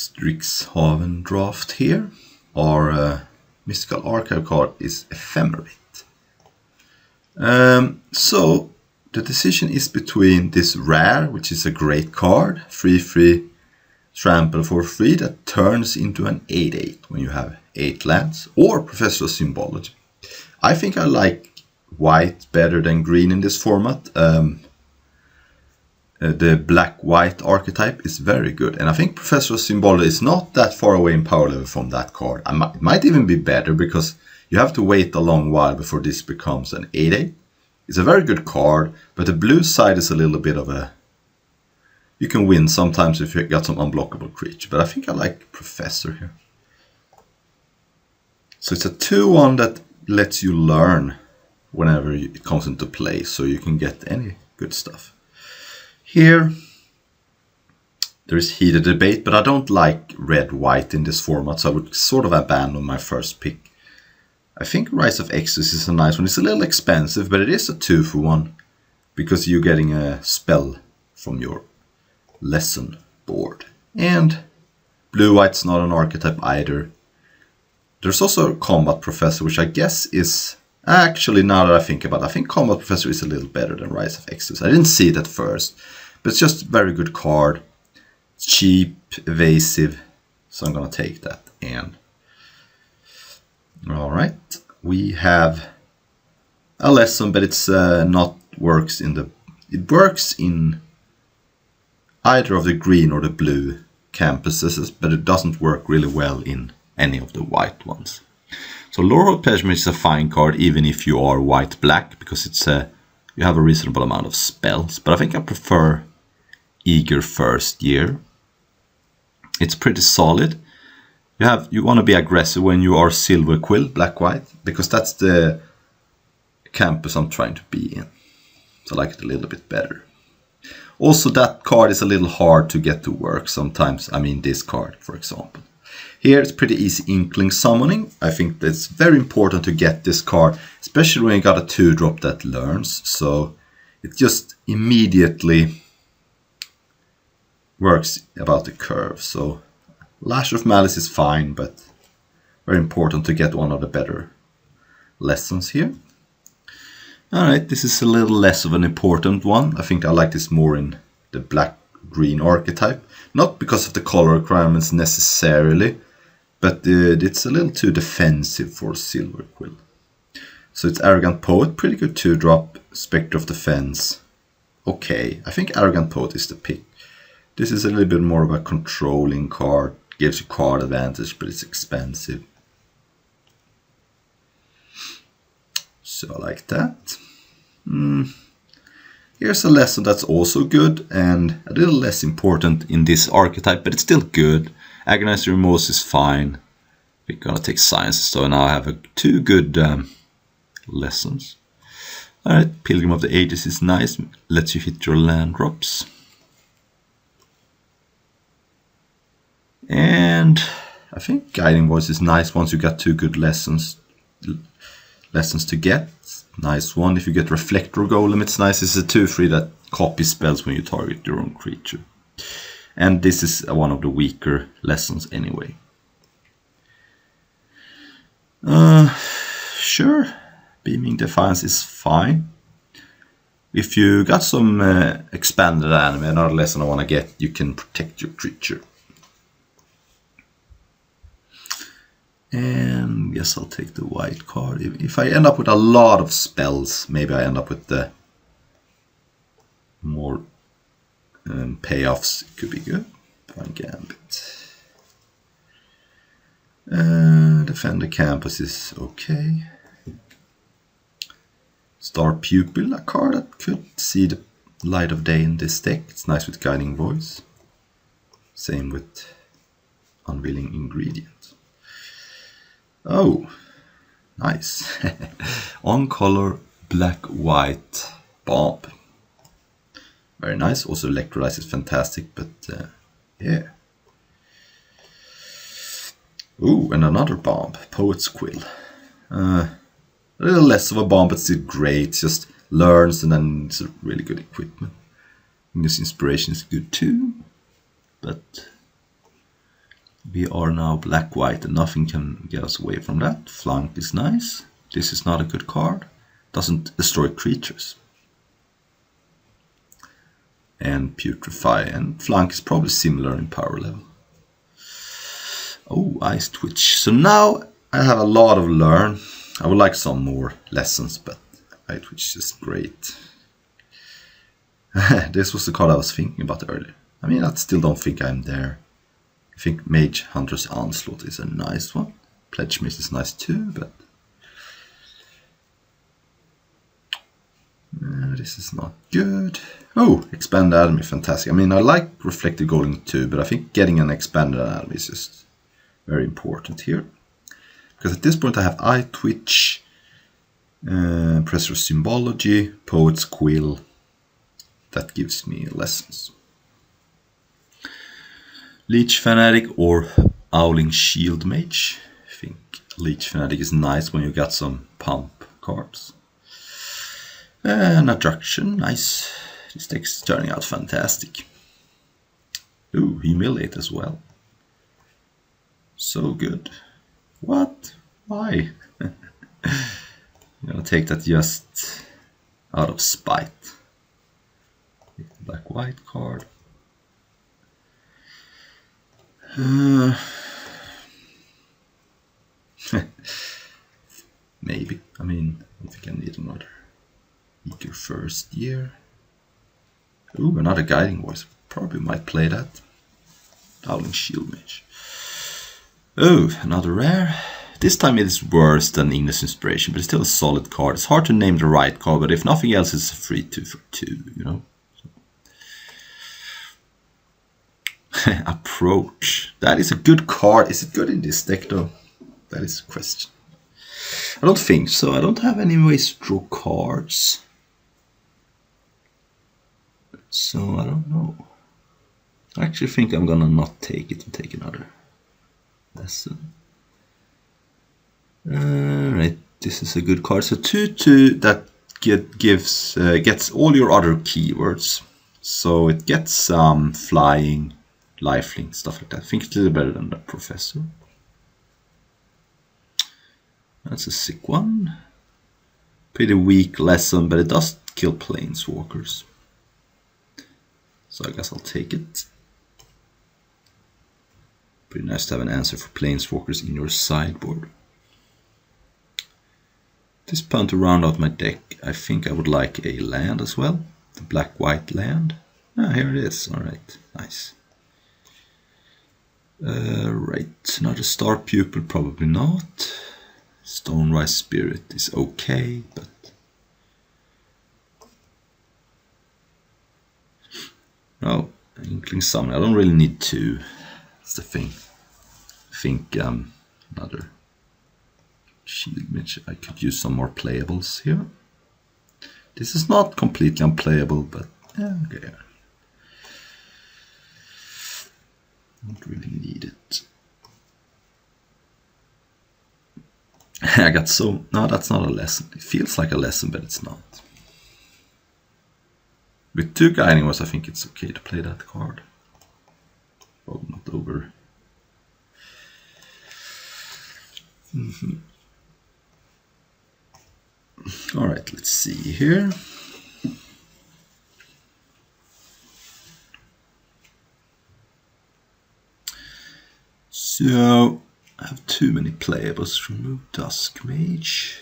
Strixhaven Draft here. Our mystical archive card is Ephemerate. So the decision is between this rare, which is a great card, 3/3 trample for free that turns into an 8/8 when you have 8 lands, or Professor of Symbology. I think I like white better than green in this format. The black-white archetype is very good, and I think Professor of Symbology is not that far away in power level from that card. It might even be better because you have to wait a long while before this becomes an 8/8. It's a very good card, but the blue side is a little bit of a... You can win sometimes if you got some unblockable creature, but I think I like Professor here. So it's a 2/1 that lets you learn whenever it comes into play, so you can get any good stuff. Here, there is heated debate, but I don't like red-white in this format, so I would sort of abandon my first pick. I think Rise of Exodus is a nice one. It's a little expensive, but it is a 2-for-1 because you're getting a spell from your lesson board. And blue-white's not an archetype either. There's also a Combat Professor, which I guess is... Actually, now that I think about it, I think Combat Professor is a little better than Rise of Exodus. I didn't see it at first, but it's just a very good card. It's cheap, evasive, so I'm going to take that. And alright, we have a lesson, but it's not works in the... It works in either of the green or the blue campuses, but it doesn't work really well in any of the white ones. So Lore of Pledgement is a fine card even if you are white-black, because it's you have a reasonable amount of spells. But I think I prefer Eager First Year. It's pretty solid. You want to be aggressive when you are Silverquill, black-white, because that's the campus I'm trying to be in. So I like it a little bit better. Also, that card is a little hard to get to work sometimes. I mean this card, for example. Here it's pretty easy Inkling Summoning. I think that's very important to get this card, especially when you got a 2-drop that learns. So it just immediately works about the curve. So Lash of Malice is fine, but very important to get one of the better lessons here. Alright, this is a little less of an important one. I think I like this more in the black-green archetype. Not because of the color requirements necessarily, but it's a little too defensive for Silverquill. So it's Arrogant Poet, pretty good 2-drop, Spectre of Defense. Okay, I think Arrogant Poet is the pick. This is a little bit more of a controlling card, gives you card advantage, but it's expensive. So I like that. Here's a lesson that's also good and a little less important in this archetype, but it's still good. Agonizing Remorse is fine. We're gonna take Sciences, so now I have 2 good lessons. Alright, Pilgrim of the Ages is nice, lets you hit your land drops. And I think Guiding Voice is nice once you got 2 good lessons to get. Nice one. If you get Reflector Golem, it's nice. It's a 2/3 that copies spells when you target your own creature. And this is one of the weaker lessons anyway. Sure, Beaming Defiance is fine. If you got some expanded anime, another lesson I want to get, you can protect your creature. And yes, I'll take the white card. If I end up with a lot of spells, maybe I end up with the more payoffs. It could be good. Fine Gambit. Defender Campus is okay. Star Pupil, a card that could see the light of day in this deck. It's nice with Guiding Voice. Same with Unwilling Ingredient. Oh, nice. On color, black-white bomb. Very nice. Also, Electrolyze is fantastic, but yeah. Ooh, and another bomb, Poet's Quill. A little less of a bomb, but still great. It's just learns, and then it's a really good equipment. And this inspiration is good too, but We are now black-white and nothing can get us away from that. Flunk is nice. This is not a good card. Doesn't destroy creatures. And Putrefy, and Flunk is probably similar in power level. Oh, Ice Twitch. So now I have a lot of learn. I would like some more lessons, but Ice Twitch is great. This was the card I was thinking about earlier. I mean, I still don't think I'm there. I think Mage Hunter's Onslaught is a nice one. Pledge Mist is nice too, but this is not good. Oh, Expanded Anatomy, fantastic. I mean, I like Reflected Golem too, but I think getting an Expanded Anatomy is just very important here. Because at this point I have Eye Twitch, Professor of Symbology, Poet's Quill. That gives me lessons. Leech Fanatic or Owling Shield Mage. I think Leech Fanatic is nice when you got some pump cards. An Attraction, nice. This deck is turning out fantastic. Ooh, Humiliate as well. So good. What? Why? I'm gonna take that just out of spite. Take the black-white card. Maybe. I mean, I think I need another. Eager First Year. Ooh, another Guiding Voice. Probably might play that. Owling Shield Mage. Oh, another rare. This time it is worse than Ignis Inspiration, but it's still a solid card. It's hard to name the right card, but if nothing else, it's a free 2 for 2, you know? Approach. That is a good card. Is it good in this deck though? That is a question. I don't think so. I don't have any ways to draw cards. So I don't know. I actually think I'm gonna not take it and take another lesson. Alright, this is a good card. So 2/2 that gets all your other keywords. So it gets flying, lifelink, stuff like that. I think it's a little better than the Professor. That's a sick one. Pretty weak lesson, but it does kill Planeswalkers. So I guess I'll take it. Pretty nice to have an answer for Planeswalkers in your sideboard. At this point, to round out my deck, I think I would like a land as well. The black-white land. Ah, here it is. Alright, nice. Right, another Star Pupil, probably not. Stonerise Spirit is okay, but oh, Inkling Summon. I don't really need two. That's the thing. I think another Shield Mage. I could use some more playables here. This is not completely unplayable, but yeah, okay. Don't really need it. I got so... No, that's not a lesson. It feels like a lesson, but it's not. With 2 Guiding Voice, I think it's okay to play that card. Oh, not over. Alright, let's see here. So, I have too many playables. Remove Dusk Mage.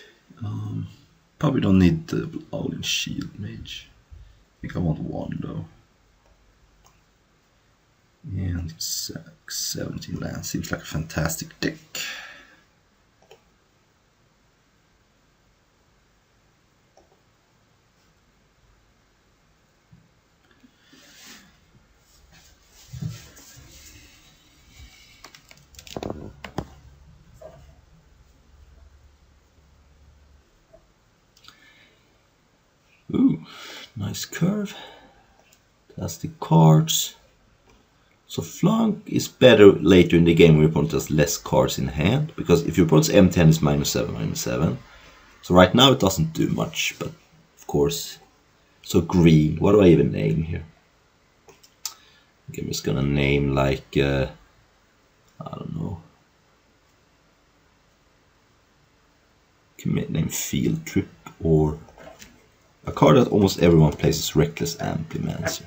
Probably don't need the Owling Shield Mage. I think I want one though. And 17 lands seems like a fantastic deck. Ooh, nice curve. Plastic cards. So Flunk is better later in the game when your opponent has less cards in hand, because if your opponent's empty hand is -7/-7. So right now it doesn't do much, but of course. So green, what do I even name here? I think I'm just gonna name like, I I don't know. Can name Field Trip, or a card that almost everyone plays is Reckless Amplimancer.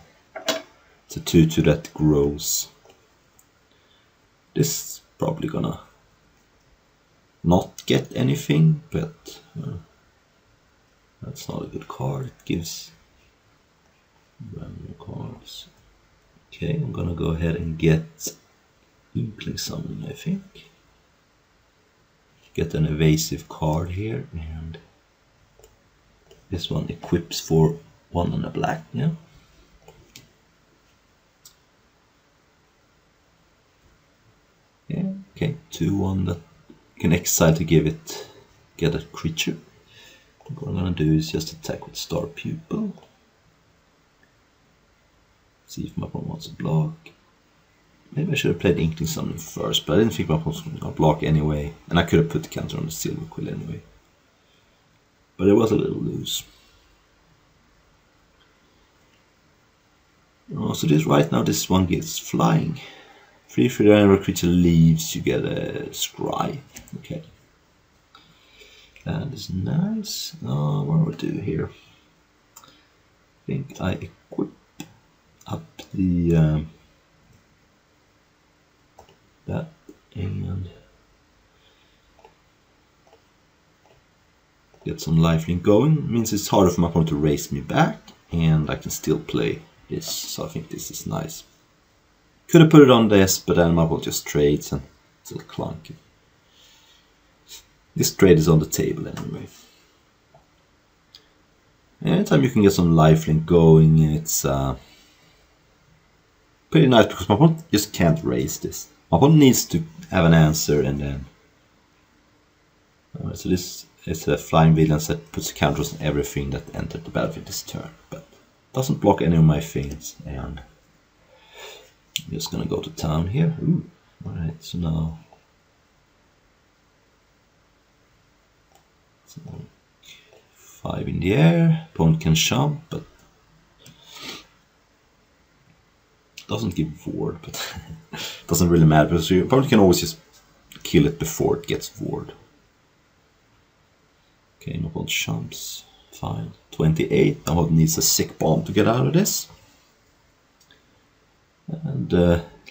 It's a 2/2 that grows. This is probably gonna not get anything, but that's not a good card. It gives random cards. Okay, I'm gonna go ahead and get Inkling Summon, I think. Get an evasive card here, and this one equips for 1 and a black, yeah. Yeah, okay, 2/1 that you can exile to get a creature. What I'm gonna do is just attack with Star Pupil. See if my opponent wants a block. Maybe I should have played Inkling Summon first, but I didn't think my opponent was gonna block anyway, and I could have put the counter on the Silverquill anyway. But it was a little loose. Oh, so this right now, this one gets flying. 3/3 whenever a creature leaves, you get a scry. Okay. That is nice. What do we do here? I think I equip up the that and get some lifelink going. Means it's harder for my opponent to race me back, and I can still play this. So I think this is nice. Could have put it on this, but then my opponent just trades and it's a little clunky. This trade is on the table anyway. Anytime you can get some lifelink going, it's pretty nice because my opponent just can't raise this. My opponent needs to have an answer, and then so this is a flying villains that puts counters on everything that entered the battlefield this turn, but doesn't block any of my things. And I'm just gonna go to town here. Ooh, alright, so now so 5 in the air. Opponent can jump, but doesn't give ward, but doesn't really matter because your opponent can always just kill it before it gets ward. Okay, my opponent jumps. Fine. 28. My opponent needs a sick bomb to get out of this. And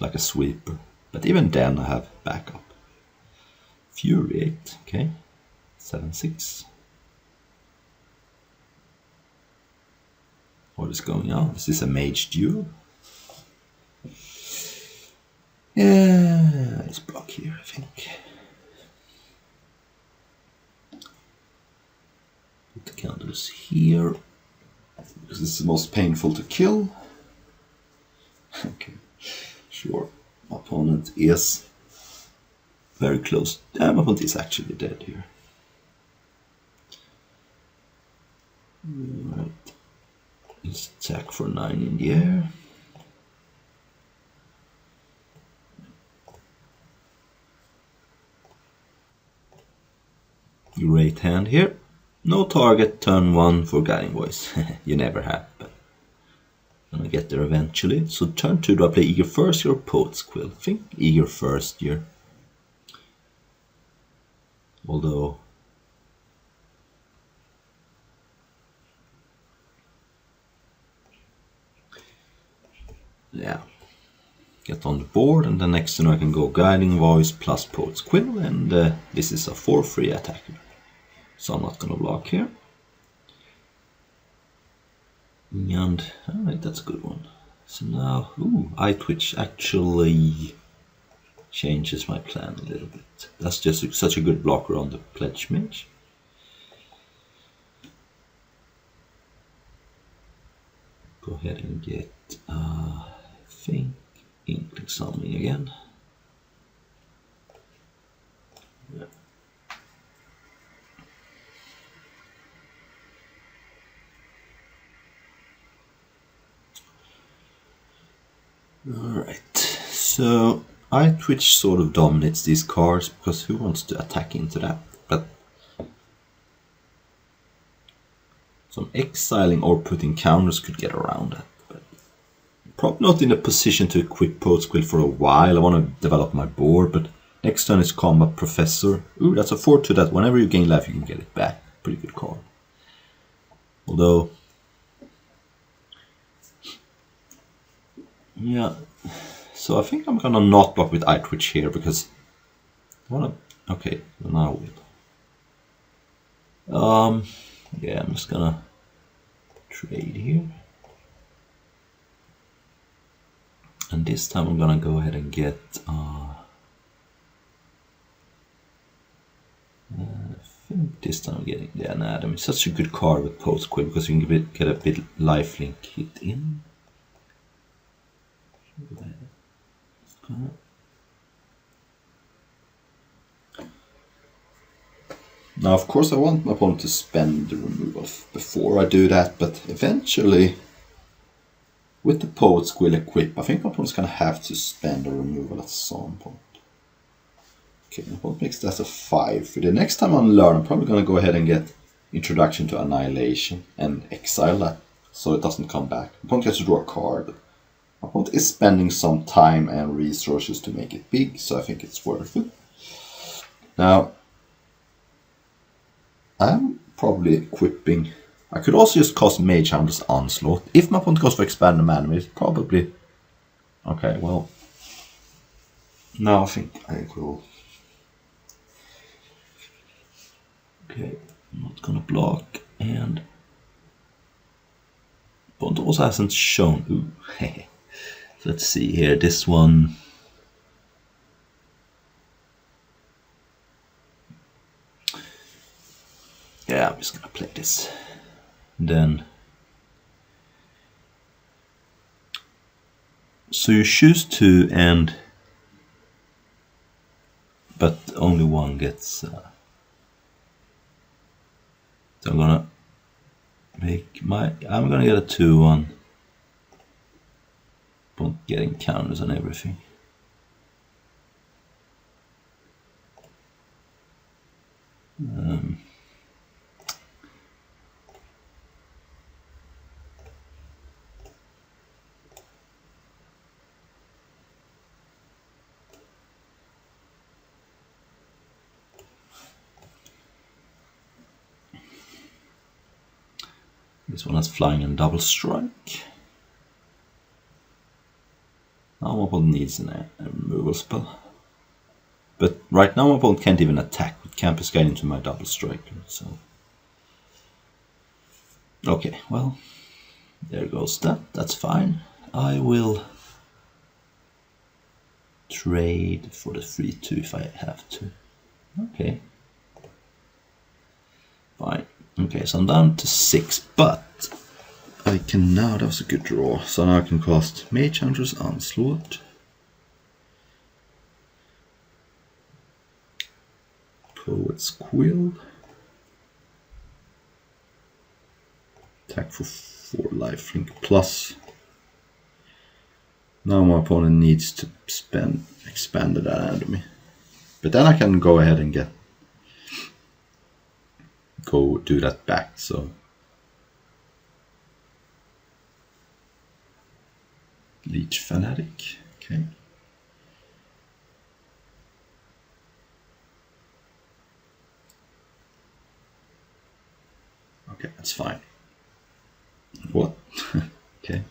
like a sweeper. But even then I have backup. Furiate. Okay. 7/6. What is going on? Is this a mage duel? Yeah, let's block here, I think. Put the counters here, because it's the most painful to kill. Okay, sure. My opponent is very close. Yeah, my opponent is actually dead here. Alright. Let's attack for 9 in the air. Great hand here. No target, turn 1 for Guiding Voice. You never have, but I'm gonna get there eventually. So turn 2, do I play Eager First or Poet's Quill? I think Eager First here. Although yeah, get on the board, and then next turn I can go Guiding Voice plus Poet's Quill, and this is a 4/3 attacker. So I'm not gonna block here. And alright, that's a good one. So now, ooh, Eye Twitch actually changes my plan a little bit. That's just such a good blocker on the Pledge Mage. Go ahead and get, I think, Inkling Summoning again. Yeah. Alright, so Eye Twitch sort of dominates these cards because who wants to attack into that? But some exiling or putting counters could get around that. But probably not in a position to equip Poetsquill for a while. I want to develop my board, but next turn is Combat Professor. Ooh, that's a 4/2 that whenever you gain life you can get it back. Pretty good card. Although, yeah, so I think I'm gonna not block with Eye Twitch here because I wanna. Okay, now I will. Yeah, I'm just gonna trade here. And this time I'm gonna go ahead and get I think this time I'm getting the Anatomy. It's such a good card with Poetsquill because you can get a bit lifelink hit in. Now of course I want my opponent to spend the removal before I do that, but eventually with the Poetsquill equip, I think my opponent's gonna have to spend a removal at some point. Okay, my opponent makes that a 5. For the next time I learn, I'm probably gonna go ahead and get Introduction to Annihilation and exile that so it doesn't come back. My opponent gets to draw a card. My opponent is spending some time and resources to make it big, so I think it's worth it. Now, I'm probably equipping. I could also just cast Mage Hunter's Onslaught. If my opponent goes for Expand the Mana, it's probably. Okay, well. Now I think I will. Okay, I'm not gonna block, and opponent also hasn't shown. Ooh, let's see here. This one. Yeah, I'm just gonna play this. Then, so you choose 2 and, but only one gets. So I'm gonna make my. I'm gonna get a 2/1. Getting counters on everything. This one has Flying and Double Strike. Now my opponent needs a removal spell. But right now my opponent can't even attack with Campus Guide into my Double Striker. So. Okay, well, there goes that. That's fine. I will trade for the 3/2 if I have to. Okay. Fine. Okay, so I'm down to 6, but I can now, that was a good draw, so now I can cast Mage Hunter's Onslaught. Poetsquill. Attack for 4 lifelink plus. Now my opponent needs to spend Expanded Anatomy. But then I can go ahead and go do that back, so. Leech Fanatic, okay. Okay, that's fine. What? Okay.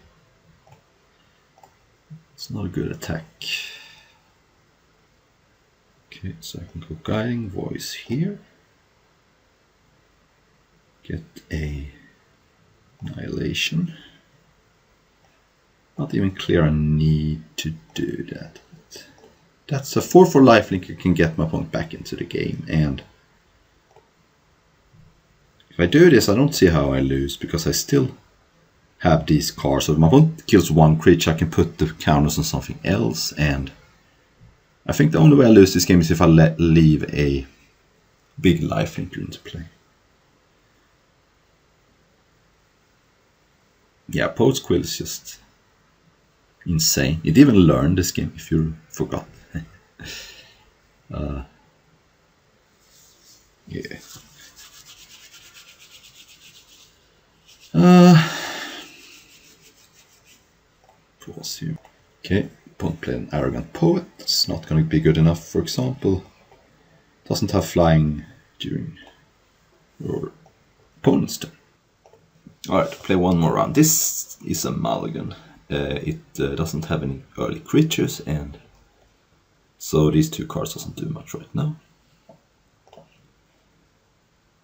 It's not a good attack. Okay, so I can go Guiding Voice here. Get a Annihilation. Not even clear I need to do that. That's a 4/4 lifelink. I can get my opponent back into the game, and if I do this, I don't see how I lose because I still have these cards. So if my opponent kills 1 creature, I can put the counters on something else, and I think the only way I lose this game is if I leave a big lifelink into play. Yeah, Poetsquill is just insane. It even learned this game, if you forgot. Yeah. draws here. Okay, opponent play an Arrogant Poet. It's not going to be good enough, for example. Doesn't have flying during your opponent's turn. Alright, play one more round. This is a mulligan. It doesn't have any early creatures, and so these two cards doesn't do much right now.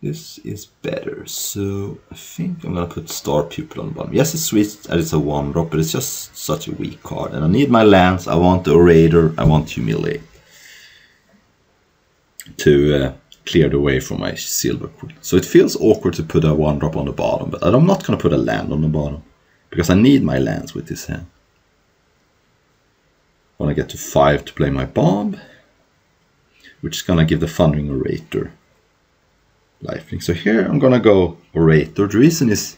This is better, so I think I'm gonna put Star Pupil on the bottom. Yes, it's sweet that it's a 1-drop, but it's just such a weak card. And I need my lands, I want the Orator, I want Humiliate to clear the way for my Silverquill. So it feels awkward to put a 1-drop on the bottom, but I'm not gonna put a land on the bottom, because I need my lands with this hand. When I get to 5 to play my bomb, which is gonna give the Thundering Orator lifelink. So here I'm gonna go Orator. The reason is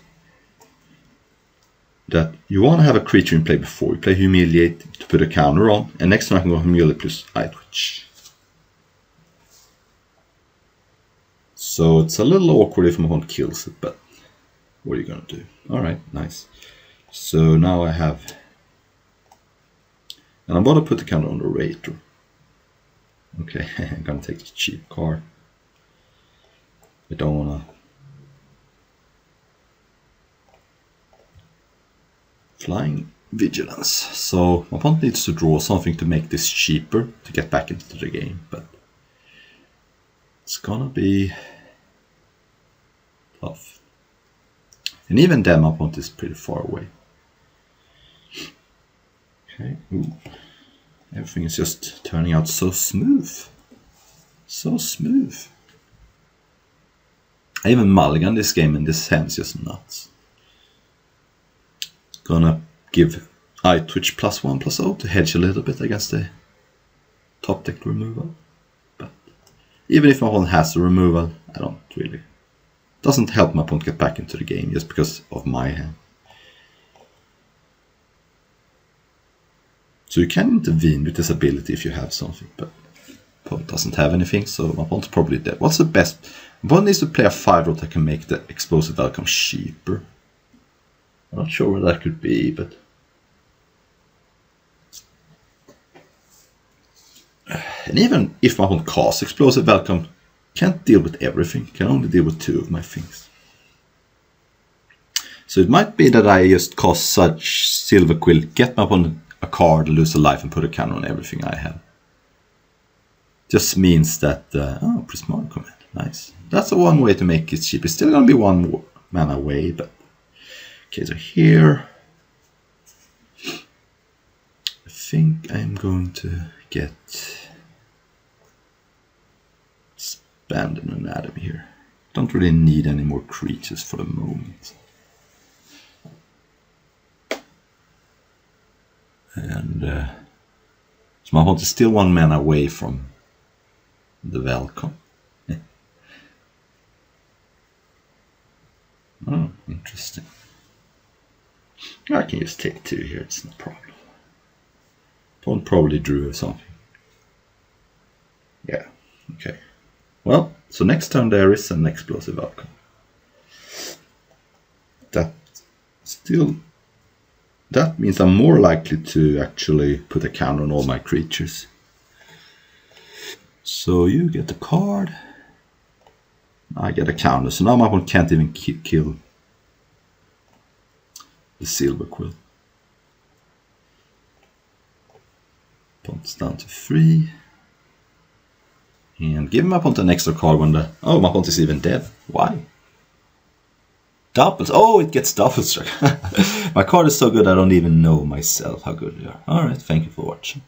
that you want to have a creature in play before you play Humiliate to put a counter on, and next time I can go Humiliate plus Eye Twitch. So it's a little awkward if my opponent kills it, but what are you gonna do? Alright, nice. So now I have, and I'm gonna put the counter on the Orator. Okay, I'm gonna take the cheap card. I don't wanna Flying Vigilance. So my opponent needs to draw something to make this cheaper to get back into the game, but it's gonna be tough. And even then my opponent is pretty far away. Okay, ooh. Everything is just turning out so smooth. So smooth. I even mulligan this game, and this hand's just nuts. Gonna give Eye Twitch +1/+0 to hedge a little bit against the top deck removal. But even if my opponent has the removal, I don't really. Doesn't help my opponent get back into the game just because of my hand. So you can intervene with this ability if you have something, but opponent doesn't have anything, so my opponent's probably dead. What's the best? Opponent needs to play a 5-drop that can make the explosive outcome cheaper. I'm not sure what that could be, but and even if my opponent casts explosive outcome, can't deal with everything. Can only deal with 2 of my things. So it might be that I just cast such Silverquill, get my opponent a card, lose a life, and put a counter on everything I have. Just means that oh, Prismatic Command, nice. That's one way to make it cheap. It's still gonna be 1 mana away, but okay. So here, I think I'm going to get Abandon Anatomy here. Don't really need any more creatures for the moment. And so my opponent is still 1 mana away from the Velcom. Oh, interesting. I can just take 2 here, it's no problem. Opponent probably drew something. Yeah, okay. Well, so next turn there is an explosive outcome. That means I'm more likely to actually put a counter on all my creatures. So you get a card. I get a counter. So now my opponent can't even kill the Silverquill. Opponent's down to 3. And give my opponent an extra card when the... Oh, my opponent is even dead. Why? Doubles. Oh, it gets double struck. My card is so good I don't even know myself how good they are. Alright, thank you for watching.